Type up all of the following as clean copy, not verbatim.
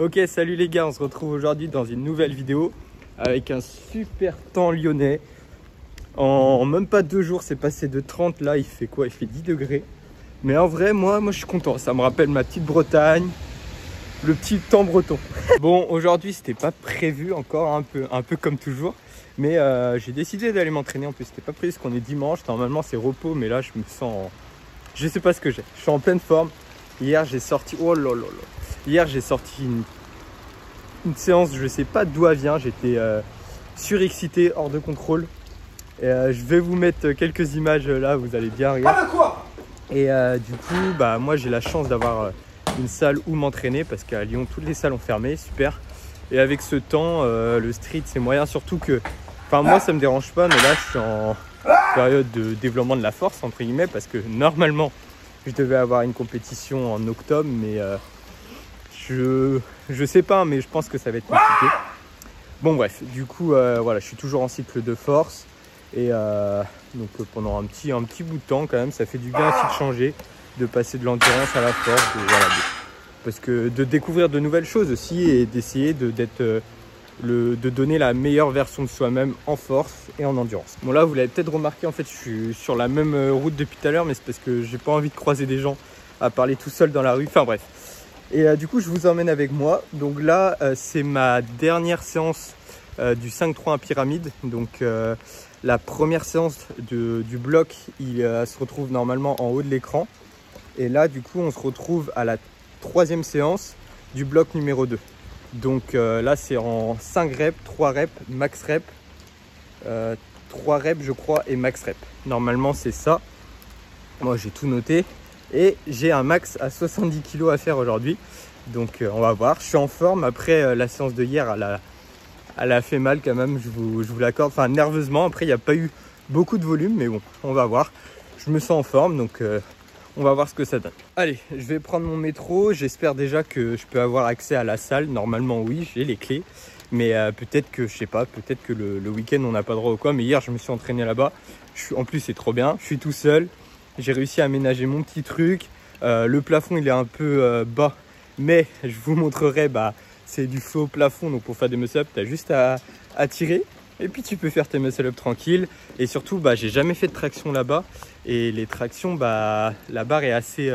Ok, salut les gars, on se retrouve aujourd'hui dans une nouvelle vidéo avec un super temps lyonnais. En même pas 2 jours, c'est passé de 30, là il fait quoi? Il fait 10 degrés. Mais en vrai, moi je suis content, ça me rappelle ma petite Bretagne, le petit temps breton. Bon, aujourd'hui c'était pas prévu encore, un peu comme toujours. Mais j'ai décidé d'aller m'entraîner, en plus c'était pas prévu parce qu'on est dimanche, normalement c'est repos, mais là je me sens... Je sais pas ce que j'ai, je suis en pleine forme. Hier j'ai sorti, oh là là là. Hier j'ai sorti une séance, je sais pas d'où elle vient, j'étais surexcité, hors de contrôle. Et, je vais vous mettre quelques images là, vous allez bien regarder. Et du coup, bah, moi j'ai la chance d'avoir une salle où m'entraîner parce qu'à Lyon toutes les salles ont fermé, super. Et avec ce temps, le street c'est moyen, surtout que, enfin moi ça me dérange pas, mais là je suis en période de développement de la force entre guillemets parce que normalement je devais avoir une compétition en octobre, mais je sais pas, mais je pense que ça va être compliqué. Bon bref, du coup voilà, je suis toujours en cycle de force et donc pendant un petit bout de temps quand même, ça fait du bien aussi de changer, de passer de l'endurance à la force, voilà, parce que de découvrir de nouvelles choses aussi et d'essayer de donner la meilleure version de soi-même en force et en endurance. Bon là vous l'avez peut-être remarqué, en fait je suis sur la même route depuis tout à l'heure, mais c'est parce que j'ai pas envie de croiser des gens à parler tout seul dans la rue, enfin bref. Et du coup je vous emmène avec moi. Donc là c'est ma dernière séance du 5-3 en pyramide. Donc la première séance du bloc, il se retrouve normalement en haut de l'écran. Et là du coup on se retrouve à la 3e séance du bloc numéro 2. Donc là c'est en 5 reps, 3 reps, max reps, 3 reps je crois et max reps. Normalement c'est ça. Moi j'ai tout noté. Et j'ai un max à 70 kg à faire aujourd'hui. Donc on va voir. Je suis en forme. Après la séance de hier, elle a fait mal quand même, je vous l'accorde. Enfin nerveusement. Après il n'y a pas eu beaucoup de volume. Mais bon, on va voir. Je me sens en forme. Donc on va voir ce que ça donne. Allez, je vais prendre mon métro. J'espère déjà que je peux avoir accès à la salle. Normalement oui, j'ai les clés. Mais peut-être que, je sais pas, peut-être que le week-end on n'a pas droit ou quoi. Mais hier je me suis entraîné là-bas. En plus c'est trop bien. Je suis tout seul. J'ai réussi à aménager mon petit truc. Le plafond il est un peu bas, mais je vous montrerai, bah, c'est du faux plafond. Donc pour faire des muscle-up, tu as juste à tirer. Et puis tu peux faire tes muscle-up tranquille. Et surtout, bah, j'ai jamais fait de traction là-bas. Et les tractions, bah, la barre est assez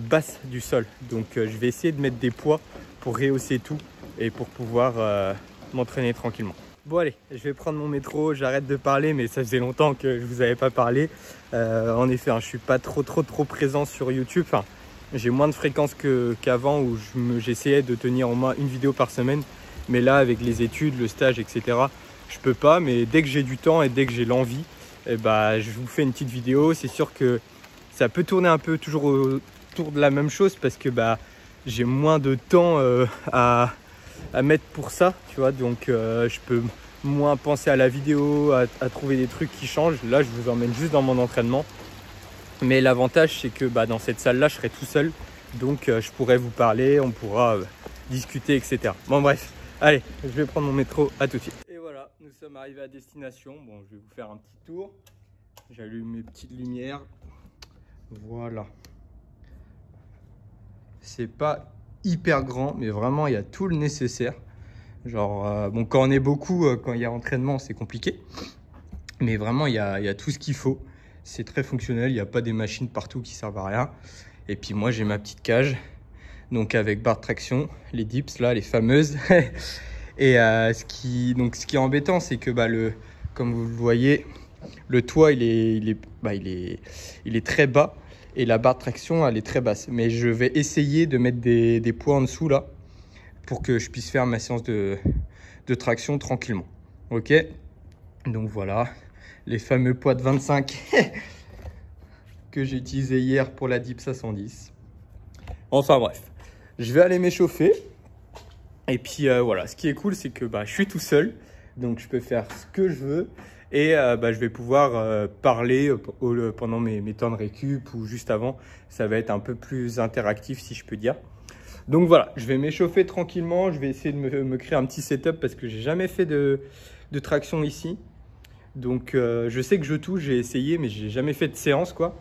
basse du sol. Donc je vais essayer de mettre des poids pour rehausser tout et pour pouvoir m'entraîner tranquillement. Bon allez, je vais prendre mon métro, j'arrête de parler, mais ça faisait longtemps que je vous avais pas parlé. En effet, je suis pas trop présent sur YouTube. Enfin, j'ai moins de fréquence qu'avant où j'essayais de tenir au moins une vidéo par semaine. Mais là, avec les études, le stage, etc., je peux pas. Mais dès que j'ai du temps et dès que j'ai l'envie, eh bah, je vous fais une petite vidéo. C'est sûr que ça peut tourner un peu toujours autour de la même chose parce que bah, j'ai moins de temps à mettre pour ça, tu vois, donc je peux moins penser à la vidéo, à trouver des trucs qui changent. Là je vous emmène juste dans mon entraînement, mais l'avantage c'est que bah, dans cette salle là je serai tout seul, donc je pourrais vous parler, on pourra discuter, etc. Bon bref, allez, je vais prendre mon métro, à tout de suite. Et voilà, nous sommes arrivés à destination. Bon, je vais vous faire un petit tour, j'allume mes petites lumières, voilà. C'est pas hyper grand, mais vraiment il y a tout le nécessaire. Genre bon, quand on est beaucoup, quand il y a entraînement c'est compliqué, mais vraiment il y a tout ce qu'il faut. C'est très fonctionnel, il n'y a pas des machines partout qui servent à rien. Et puis moi j'ai ma petite cage, donc avec barre de traction, les dips là, les fameuses. Et ce qui est embêtant, c'est que bah, comme vous le voyez, le toit il est très bas. Et la barre de traction, elle est très basse. Mais je vais essayer de mettre des poids en dessous là pour que je puisse faire ma séance de traction tranquillement. Ok, donc voilà, les fameux poids de 25 que j'ai utilisé hier pour la dips à 110. Enfin bref, je vais aller m'échauffer. Et puis voilà, ce qui est cool, c'est que bah, je suis tout seul. Donc je peux faire ce que je veux. Et bah, je vais pouvoir parler pendant mes temps de récup ou juste avant. Ça va être un peu plus interactif si je peux dire. Donc voilà, je vais m'échauffer tranquillement. Je vais essayer de me créer un petit setup parce que j'ai jamais fait de traction ici. Donc je sais que je touche, j'ai essayé mais j'ai jamais fait de séance quoi.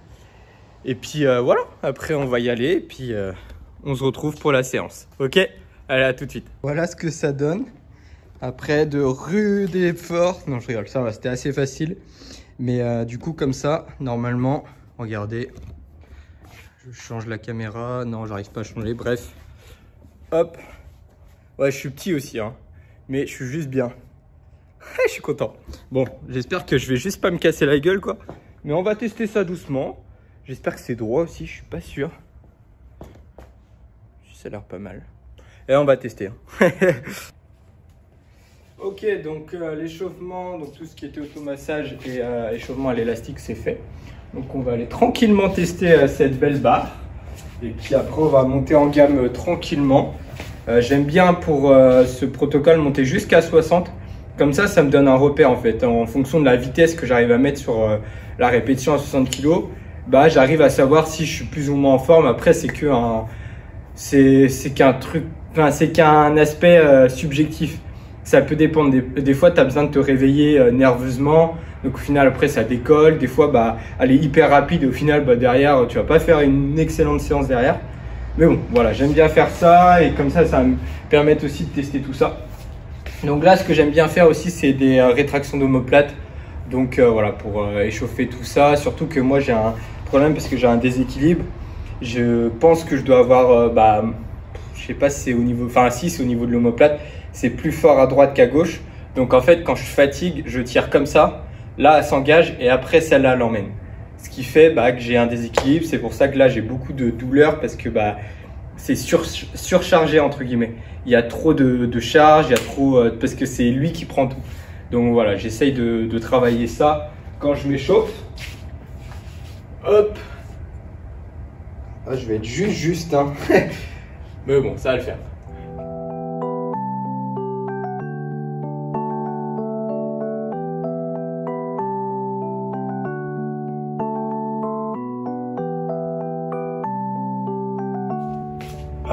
Et puis voilà, après on va y aller et puis on se retrouve pour la séance. Ok, Allez, à tout de suite. Voilà ce que ça donne. Après de rudes efforts. Non, je rigole, ça va, c'était assez facile. Mais du coup, comme ça, normalement, regardez. Je change la caméra. Non, j'arrive pas à changer. Bref. Hop. Ouais, je suis petit aussi, hein. Mais je suis juste bien. Je suis content. Bon, j'espère que je vais juste pas me casser la gueule, quoi. Mais on va tester ça doucement. J'espère que c'est droit aussi, je suis pas sûr. Ça a l'air pas mal. Et on va tester. Hein. Ok, donc l'échauffement, donc tout ce qui était automassage et échauffement à l'élastique, c'est fait. Donc on va aller tranquillement tester cette belle barre. Et puis après, on va monter en gamme tranquillement. J'aime bien pour ce protocole monter jusqu'à 60. Comme ça me donne un repère en fait. En fonction de la vitesse que j'arrive à mettre sur la répétition à 60 kg, bah, j'arrive à savoir si je suis plus ou moins en forme. Après, c'est qu'un truc, enfin, c'est qu'un aspect subjectif. Ça peut dépendre. Des fois, tu as besoin de te réveiller nerveusement. Donc au final, après, ça décolle. Des fois, bah, elle est hyper rapide. Et au final, bah, derrière, tu vas pas faire une excellente séance derrière. Mais bon, voilà, j'aime bien faire ça. Et comme ça va me permettre aussi de tester tout ça. Donc là, ce que j'aime bien faire aussi, c'est des rétractions d'omoplate. Donc voilà, pour échauffer tout ça. Surtout que moi, j'ai un problème parce que j'ai un déséquilibre. Je pense que je dois avoir, je sais pas si c'est au niveau, enfin si c'est au niveau de l'omoplate. C'est plus fort à droite qu'à gauche. Donc en fait, quand je fatigue, je tire comme ça. Là, elle s'engage et après, celle-là, elle l'emmène. Ce qui fait que j'ai un déséquilibre. C'est pour ça que là, j'ai beaucoup de douleur parce que c'est surchargé, entre guillemets. Il y a trop de charge, il y a trop, parce que c'est lui qui prend tout. Donc voilà, j'essaye de travailler ça quand je m'échauffe. Hop. Ah, je vais être juste, hein. Mais bon, ça va le faire.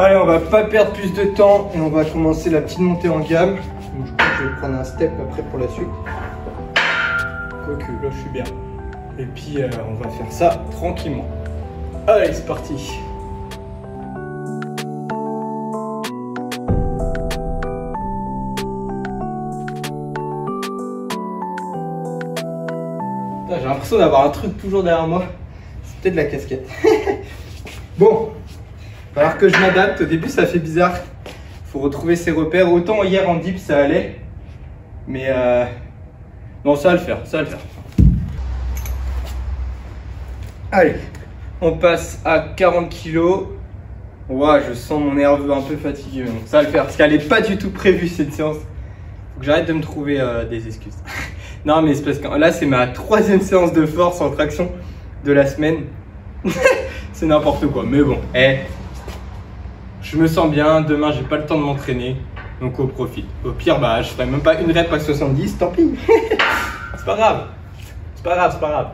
Allez, on va pas perdre plus de temps et on va commencer la petite montée en gamme. Donc, je crois que je vais prendre un step après pour la suite. Quoique, là je suis bien. Et puis on va faire ça tranquillement. Allez, c'est parti. J'ai l'impression d'avoir un truc toujours derrière moi. C'est peut-être la casquette. Bon. Il va falloir que je m'adapte. Au début, ça fait bizarre. Il faut retrouver ses repères. Autant hier en dip, ça allait. Mais non, ça va le faire. Ça va le faire. Allez, on passe à 40 kg. Ouah, je sens mon nerveux un peu fatigué. Donc ça va le faire. Parce qu'elle n'est pas du tout prévue cette séance. Faut que j'arrête de me trouver des excuses. Non, mais c'est parce que là, c'est ma 3e séance de force en traction de la semaine. C'est n'importe quoi. Mais bon, je me sens bien, demain j'ai pas le temps de m'entraîner, donc au profit. Au pire, je ferai même pas une rep à 70, tant pis. C'est pas grave, c'est pas grave, c'est pas grave.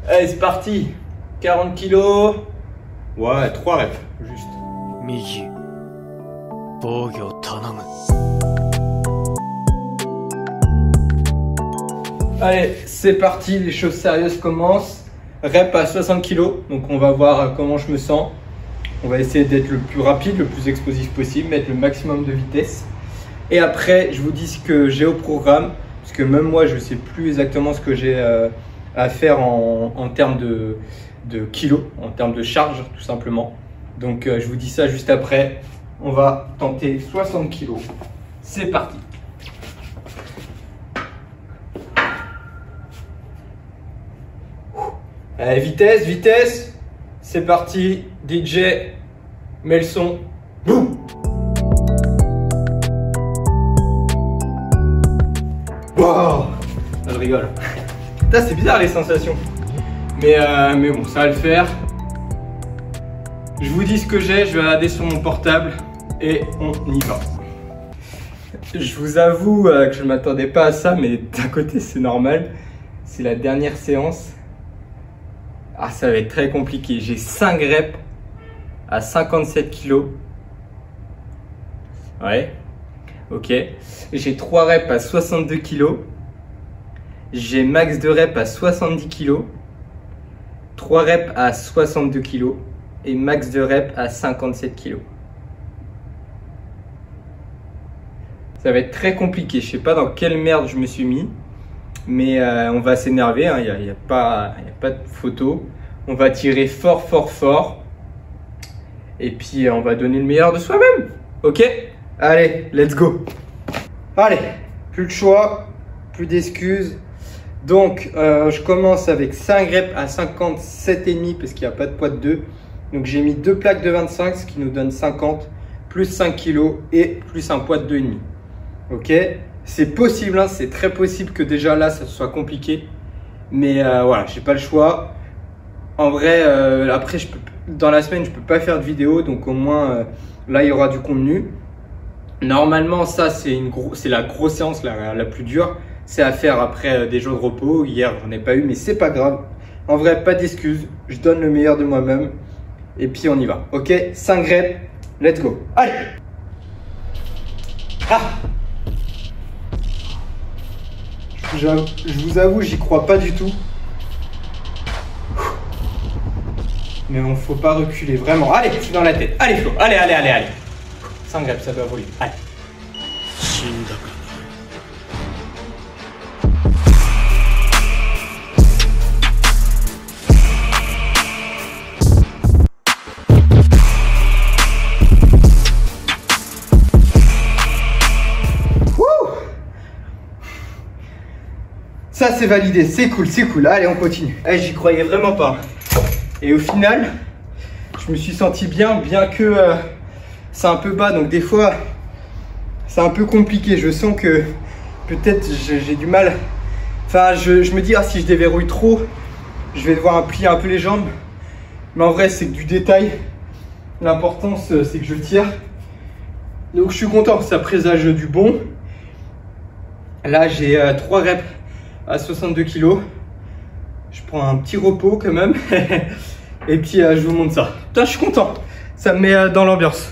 Allez, c'est parti. 40 kg. Ouais, 3 reps, juste. Migi. Bogyo tanamu. Allez, c'est parti, les choses sérieuses commencent. Rep à 60 kg, donc on va voir comment je me sens. On va essayer d'être le plus rapide, le plus explosif possible, mettre le maximum de vitesse. Et après, je vous dis ce que j'ai au programme, parce que même moi, je ne sais plus exactement ce que j'ai à faire en termes de kilos, en termes de charge, tout simplement. Donc, je vous dis ça juste après. On va tenter 60 kilos. C'est parti. Allez, vitesse, vitesse. C'est parti, DJ, mets le son. Boum. Wow. Je rigole. C'est bizarre les sensations. Mais bon, ça va le faire. Je vous dis ce que j'ai, je vais regarder sur mon portable et on y va. Je vous avoue que je ne m'attendais pas à ça, mais d'un côté c'est normal. C'est la dernière séance. Ah, ça va être très compliqué. J'ai 5 reps à 57 kg. Ouais. Ok. J'ai 3 reps à 62 kg. J'ai max de reps à 70 kg. 3 reps à 62 kg. Et max de reps à 57 kg. Ça va être très compliqué. Je sais pas dans quelle merde je me suis mis. Mais on va s'énerver, hein. Il n'y a pas de photo. On va tirer fort, fort, fort. Et puis on va donner le meilleur de soi-même. Ok? Allez, let's go. Allez, plus de choix, plus d'excuses. Donc je commence avec 5 reps à 57,5 parce qu'il n'y a pas de poids de 2. Donc j'ai mis 2 plaques de 25, ce qui nous donne 50, plus 5 kg et plus un poids de 2,5. Ok, c'est possible, hein, c'est très possible que déjà là ça soit compliqué. Mais voilà, j'ai pas le choix. En vrai, après dans la semaine je peux pas faire de vidéo, donc au moins là il y aura du contenu. Normalement ça c'est la grosse séance la plus dure. C'est à faire après des jours de repos. Hier j'en ai pas eu, mais c'est pas grave. En vrai, pas d'excuses, je donne le meilleur de moi-même. Et puis on y va, ok? 5 reps, let's go. Allez! Ah! Je vous avoue, j'y crois pas du tout. Mais on faut pas reculer, vraiment. Allez, je suis dans la tête. Allez Flo, allez. 5 reps, ça doit voler. Allez. Ça c'est validé, c'est cool. Allez, on continue. J'y croyais vraiment pas. Et au final, je me suis senti bien que c'est un peu bas. Donc des fois, c'est un peu compliqué. Je sens que peut-être j'ai du mal. Enfin, je me dis, si je déverrouille trop, je vais devoir plier un peu les jambes. Mais en vrai, c'est que du détail. L'important, c'est que je tire. Donc je suis content, ça présage du bon. Là, j'ai 3 reps à 62 kg. Je prends un petit repos quand même. Et puis je vous montre ça. Putain, je suis content. Ça me met dans l'ambiance.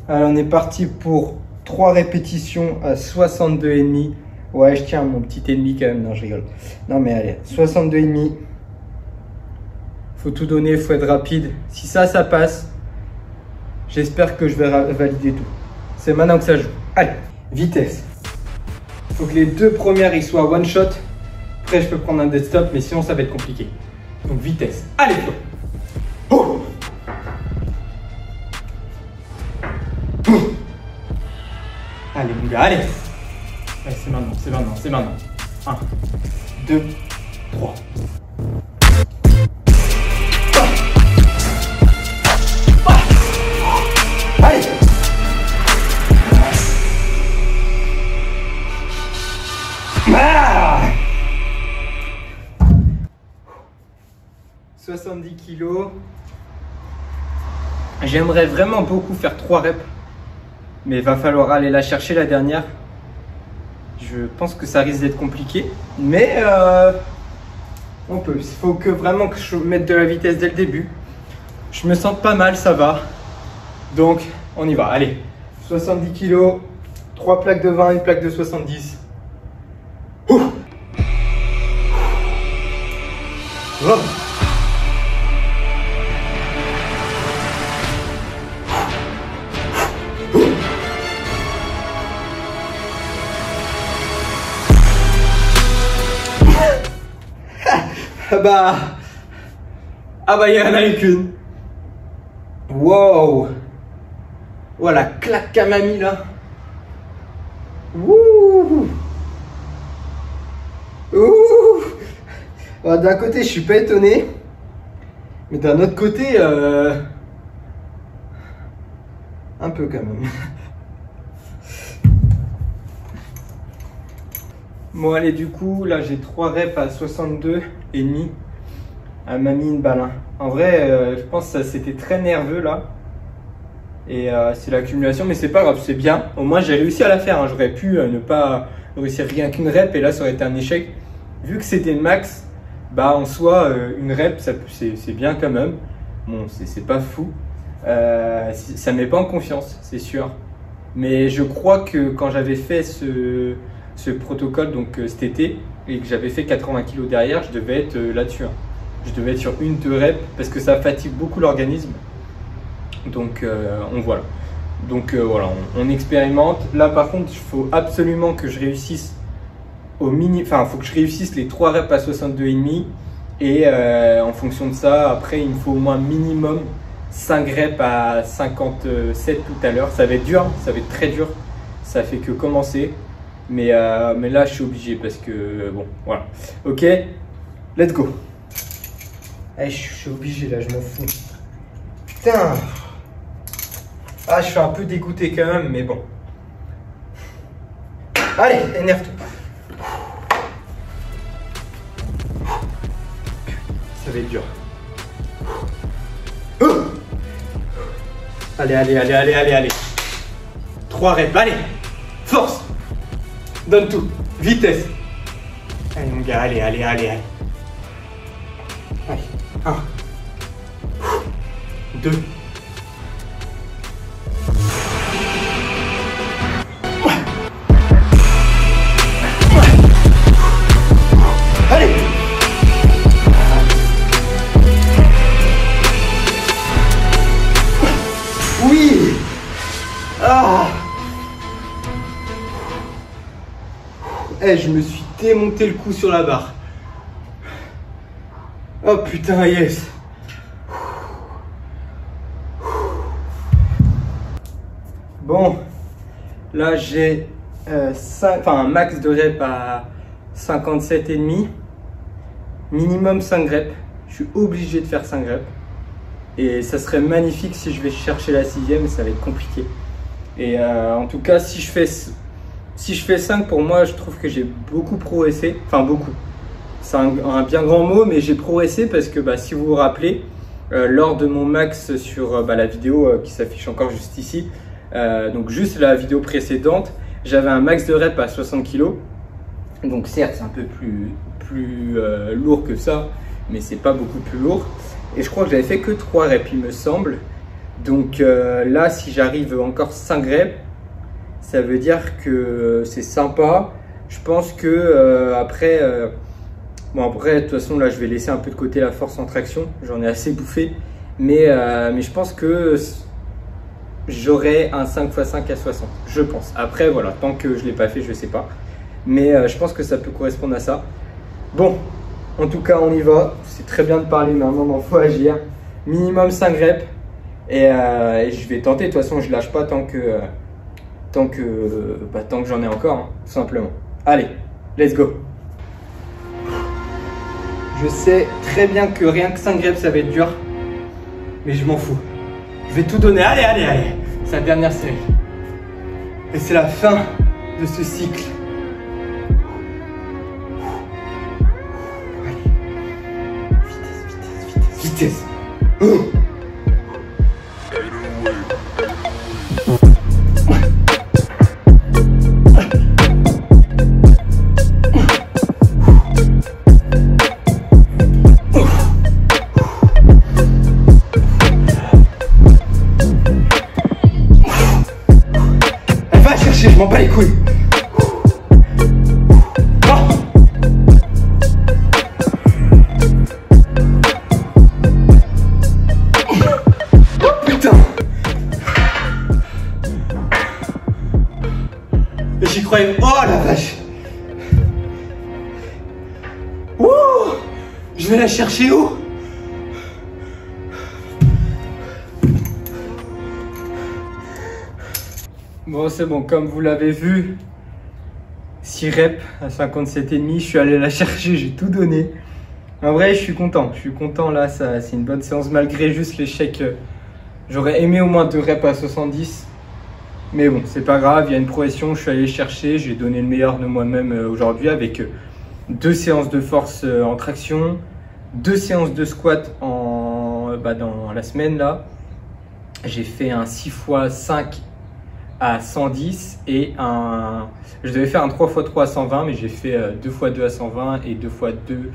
Alors on est parti pour 3 répétitions à 62,5. Ouais, je tiens mon petit ennemi quand même. Non, je rigole. Non mais allez, 62,5. Faut tout donner, faut être rapide. Si ça passe, j'espère que je vais valider tout. C'est maintenant que ça joue. Allez, vitesse. Faut que les 2 premières ils soient one shot. Après je peux prendre un dead stop, mais sinon ça va être compliqué. Donc vitesse. Allez Flo. Oh. Oh. Allez mon gars, allez. Allez, c'est maintenant. 1, 2, 3. Allez. 70 kg. J'aimerais vraiment beaucoup faire 3 reps. Mais il va falloir aller la chercher la dernière. Je pense que ça risque d'être compliqué. Mais on peut. Il faut que vraiment que je mette de la vitesse dès le début. Je me sens pas mal, ça va. Donc on y va. Allez. 70 kg. 3 plaques de 20, une plaque de 70. Ouh. Oh. Ah bah il y en a qu'une. Wow. Oh la claque qu'elle m'a mis là. Ouh. Ouh. Oh, d'un côté je suis pas étonné. Mais d'un autre côté un peu quand même. Bon allez, du coup là j'ai 3 reps à 62,5. Elle m'a mis une balle, hein. En vrai je pense que c'était très nerveux là. Et c'est l'accumulation, mais c'est pas grave, c'est bien. Au moins j'ai réussi à la faire, hein. J'aurais pu ne pas réussir rien qu'une rep et là ça aurait été un échec. Vu que c'était le max, bah en soi une rep c'est bien quand même. Bon, c'est pas fou. Ça me met pas en confiance, c'est sûr. Mais je crois que quand j'avais fait ce protocole donc cet été et que j'avais fait 80 kg derrière, je devais être là-dessus, hein. Je devais être sur 1-2 reps parce que ça fatigue beaucoup l'organisme. Donc on voit là. Donc voilà, on expérimente. Là par contre, il faut absolument que je réussisse il faut que je réussisse les 3 reps à 62,5 et en fonction de ça, après il me faut au moins minimum 5 reps à 57 tout à l'heure. Ça va être dur, ça va être très dur, ça fait que commencer, mais là je suis obligé parce que bon, voilà. Ok, let's go. Allez, je suis obligé là, je m'en fous. Putain. Ah, je suis un peu dégoûté quand même, mais bon. Allez, énerve-toi. Ça va être dur. Allez, allez, allez, allez, allez, allez. 3 reps, allez. Force. Donne tout. Vitesse. Allez, mon gars, allez, allez, allez, allez. Allez. 1. 2. Allez. Oui. Ah. Eh, je me suis démonté le cou sur la barre. Oh putain, yes. Bon, là j'ai un max de reps à 57,5. Minimum 5 reps. Je suis obligé de faire 5 reps. Et ça serait magnifique si je vais chercher la 6e, ça va être compliqué. Et en tout cas, si je fais 5, pour moi, je trouve que j'ai beaucoup progressé. Enfin, beaucoup. C'est un bien grand mot, mais j'ai progressé parce que si vous vous rappelez, lors de mon max sur la vidéo qui s'affiche encore juste ici, donc juste la vidéo précédente, j'avais un max de reps à 60 kg. Donc certes, c'est un peu plus lourd que ça, mais c'est pas beaucoup plus lourd. Et je crois que j'avais fait que 3 reps, il me semble. Donc là, si j'arrive encore 5 reps, ça veut dire que c'est sympa. Je pense que après, de toute façon, là, je vais laisser un peu de côté la force en traction. J'en ai assez bouffé. Mais je pense que j'aurai un 5x5 à 60. Je pense. Après, voilà, tant que je ne l'ai pas fait, je ne sais pas. Mais je pense que ça peut correspondre à ça. Bon, en tout cas, on y va. C'est très bien de parler, mais à un moment, il faut agir. Minimum 5 reps. Et je vais tenter. De toute façon, je ne lâche pas tant que j'en ai encore, hein, tout simplement. Allez, let's go. Je sais très bien que rien que 5 reps, ça va être dur. Mais je m'en fous. Je vais tout donner. Allez, allez, allez. C'est la dernière série. Et c'est la fin de ce cycle. Allez. Vitesse, vitesse, vitesse. Vitesse. Je m'en bats les couilles. Oh. Oh putain. Et j'y croyais. Oh la vache. Ouh. Je vais la chercher où? Bon, c'est bon, comme vous l'avez vu, 6 reps à 57,5, je suis allé la chercher, j'ai tout donné. En vrai, je suis content là, c'est une bonne séance malgré juste l'échec. J'aurais aimé au moins 2 reps à 70, mais bon, c'est pas grave, il y a une progression, je suis allé chercher, j'ai donné le meilleur de moi-même aujourd'hui avec 2 séances de force en traction, 2 séances de squat dans la semaine là. J'ai fait un 6x5 à 110 et je devais faire un 3x3 à 120, mais j'ai fait 2x2 à 120 et 2x2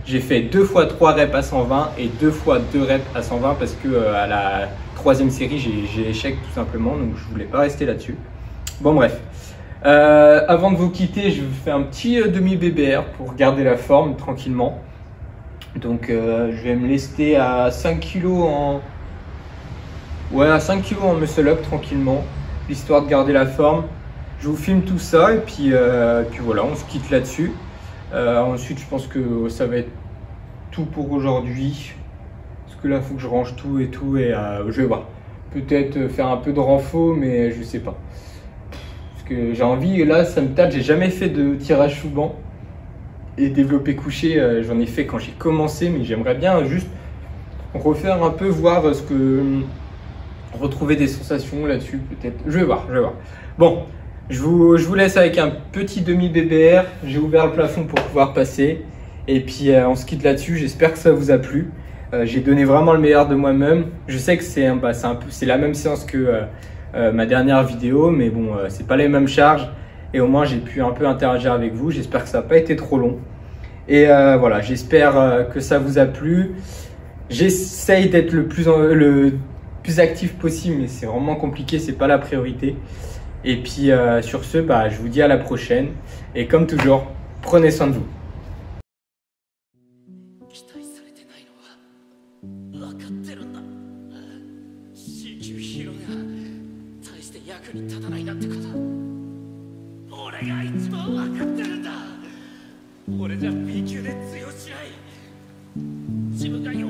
j'ai fait 2x3 reps à 120 et 2x2 reps à 120 parce que à la 3e série j'ai échec tout simplement, donc je voulais pas rester là-dessus. Bon bref, avant de vous quitter, je vais faire un petit demi BBR pour garder la forme tranquillement. Donc je vais me lester à 5 kg Ouais, à 5 kg en muscle up tranquillement, histoire de garder la forme. Je vous filme tout ça et puis voilà, on se quitte là-dessus. Ensuite, je pense que ça va être tout pour aujourd'hui. Parce que là, il faut que je range tout et je vais voir. Peut-être faire un peu de renfort, mais je sais pas. Parce que j'ai envie, là, ça me tâte. J'ai jamais fait de tirage sous banc et développé couché. J'en ai fait quand j'ai commencé, mais j'aimerais bien juste refaire un peu, voir retrouver des sensations là-dessus, peut-être. Je vais voir. Bon, je vous laisse avec un petit demi-BBR. J'ai ouvert le plafond pour pouvoir passer. Et puis, on se quitte là-dessus. J'espère que ça vous a plu. J'ai donné vraiment le meilleur de moi-même. Je sais que c'est la même séance que ma dernière vidéo, mais bon, c'est pas les mêmes charges. Et au moins, j'ai pu un peu interagir avec vous. J'espère que ça n'a pas été trop long. Et voilà, j'espère que ça vous a plu. J'essaye d'être le plus actif possible, mais c'est vraiment compliqué, c'est pas la priorité. Et puis sur ce, je vous dis à la prochaine. Et comme toujours, prenez soin de vous. 期待されてないのは分かってるんだ。C 級ヒーローが大して役に立たないなんてこと、俺が一番分かってるんだ。俺じゃ B 級で通用しない。自分が弱